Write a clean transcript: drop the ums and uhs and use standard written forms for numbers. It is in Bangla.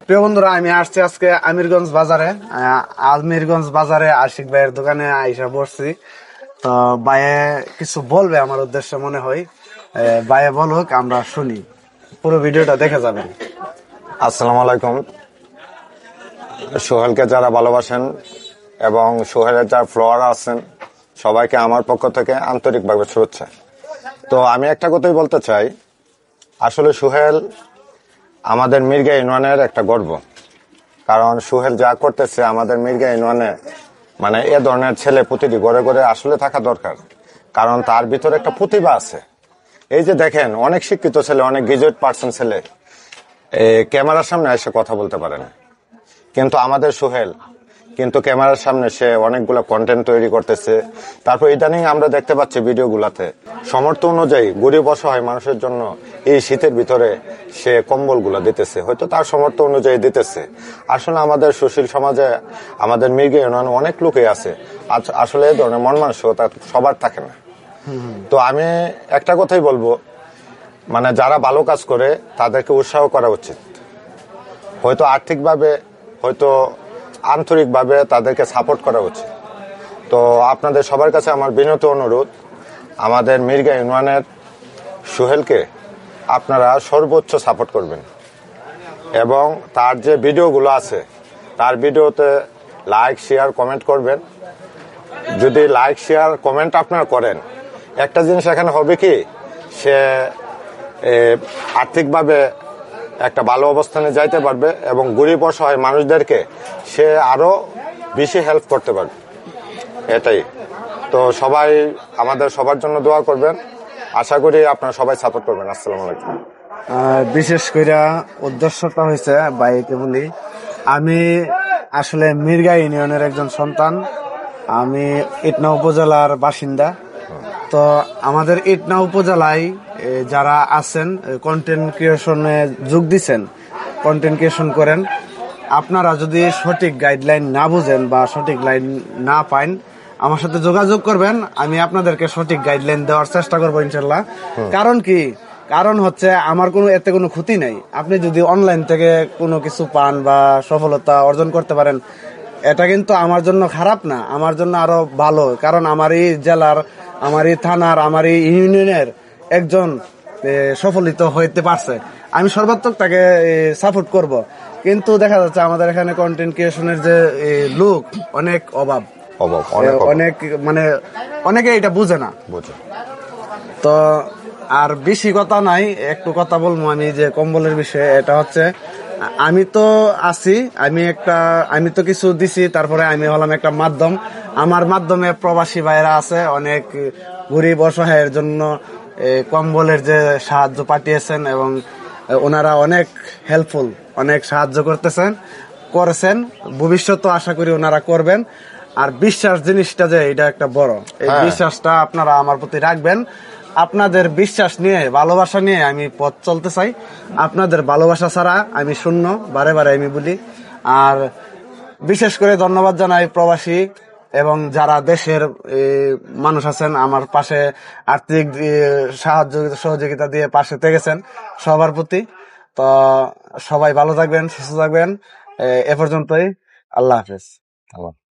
প্রিয় বন্ধুরা, আমি আসছি আজকে আমিরগঞ্জ বাজারে। আমিরগঞ্জ বাজারে আশিক ভাইয়ের দোকানে আইসা বসছি। তো ভাইয়ে কিছু বলবে আমার উদ্দেশ্যে মনে হয়। ভাইয়ে বলুক, আমরা শুনি। পুরো ভিডিওটা দেখে যাবেন। আসসালামু আলাইকুম। সোহেলকে যারা ভালোবাসেন এবং সোহেলের যারা ফলোয়ার আছেন সবাইকে আমার পক্ষ থেকে আন্তরিকভাবে শুভেচ্ছা। তো আমি একটা কথাই বলতে চাই, আসলে সোহেল আমাদের মির্গা ইউনিয়নের একটা গর্ব। কারণ সোহেল যা করতেছে আমাদের মির্গা ইউনিয়নে, মানে এ ধরনের ছেলে প্রতিটি ঘরে ঘরে আসলে থাকা দরকার। কারণ তার ভিতরে একটা প্রতিভা আছে। এই যে দেখেন, অনেক শিক্ষিত ছেলে, অনেক গ্রাজুয়েট পার্সন ছেলে ক্যামেরার সামনে এসে কথা বলতে পারে না, কিন্তু আমাদের সোহেল কিন্তু ক্যামেরার সামনে সে অনেকগুলো কন্টেন্ট তৈরি করতেছে। তারপর ইদানিং আমরা দেখতে পাচ্ছি ভিডিওগুলাতে সমর্থ অনুযায়ী গরিব অসহায় মানুষের জন্য এই শীতের ভিতরে সে কম্বলগুলো দিতেছে, হয়তো তার সমর্থ অনুযায়ী দিতেছে। আসলে আমাদের সুশীল সমাজে, আমাদের মির্গা ইউনিয়নে অনেক লোকই আছে, আসলে এই ধরনের মন মানসিকতা সবার থাকে না। তো আমি একটা কথাই বলবো, মানে যারা ভালো কাজ করে তাদেরকে উৎসাহ করা উচিত। হয়তো আর্থিকভাবে, হয়তো আন্তরিকভাবে তাদেরকে সাপোর্ট করা উচিত। তো আপনাদের সবার কাছে আমার বিনীত অনুরোধ, আমাদের মির্গা ইউনিয়নের সোহেলকে আপনারা সর্বোচ্চ সাপোর্ট করবেন এবং তার যে ভিডিওগুলো আছে তার ভিডিওতে লাইক, শেয়ার, কমেন্ট করবেন। যদি লাইক, শেয়ার, কমেন্ট আপনারা করেন, একটা জিনিস এখানে হবে কি, সে আর্থিকভাবে একটা ভালো অবস্থানে যাইতে পারবে এবং গরিব অসহায় মানুষদেরকে সে আরো বেশি হেল্প করতে পারবে। এটাই তো, সবাই আমাদের সবার জন্য দোয়া করবেন। আশা করি আপনারা সবাই সাপোর্ট করবেন। আসসালামু আলাইকুম। বিশেষ করে উদ্দেশ্যটা হয়েছে ভাইকে বলি, আমি আসলে মির্গা ইউনিয়নের একজন সন্তান। আমি ইটনা উপজেলার বাসিন্দা। তো আমাদের ইটনা উপজেলায় যারা আছেন, কন্টেন্ট ক্রিয়েশনে যোগ দিচ্ছেন, কন্টেন্ট ক্রিয়েশন করেন, আপনারা যদি সঠিক গাইডলাইন না বুঝেন বা সঠিক লাইন না পান, আমার সাথে যোগাযোগ করবেন। আমি আপনাদেরকে সঠিক গাইডলাইন দেওয়ার চেষ্টা করবো ইনশাল্লাহ। কারণ কি, কারণ হচ্ছে আমার এতে কোনো ক্ষতি নেই। আপনি যদি অনলাইন থেকে কোনো কিছু পান বা সফলতা অর্জন করতে পারেন, এটা কিন্তু আমার জন্য খারাপ না, আমার জন্য আরো ভালো। কারণ আমার এই জেলার, আমার এই থানার, আমার এই ইউনিয়নের একজন সফলিত হইতে পারছে, আমি সর্বাত্মক তাকে সাপোর্ট করব। কিন্তু দেখা যাচ্ছে আমাদের এখানে কন্টেন্ট ক্রিয়েশনের যে লোক অনেক অভাব, অনেক মানে অনেকে এটা বুঝে না। তো আর বেশি কথা নাই, একটু কথা বলবো আমি যে কম্বলের বিষয়ে। এটা হচ্ছে, আমি তো আছি, আমি তো কিছু দিছি, তারপরে আমি হলাম একটা মাধ্যম। আমার মাধ্যমে প্রবাসী ভাইরা আছে, অনেক গরিব অসহায়ের জন্য কম্বলের যে সাহায্য পাঠিয়েছেন এবং ওনারা অনেক হেল্পফুল, অনেক সাহায্য করেছেন। ভবিষ্যতে আশা করি ওনারা করবেন। আর বিশ্বাস জিনিসটা যে এটা একটা বড়, এই বিশ্বাসটা আপনারা আমার প্রতি রাখবেন। আপনাদের বিশ্বাস নিয়ে, ভালোবাসা নিয়ে আমি পথ চলতে চাই। আপনাদের ভালোবাসা ছাড়া আমি শূন্য, বারে বারে আমি বলি। আর বিশেষ করে ধন্যবাদ জানাই প্রবাসী এবং যারা দেশের মানুষ আছেন, আমার পাশে আর্থিক সাহায্য সহযোগিতা দিয়ে পাশে থেকেছেন, সবার প্রতি। তো সবাই ভালো থাকবেন, সুস্থ থাকবেন। এ পর্যন্তই। আল্লাহ হাফেজ।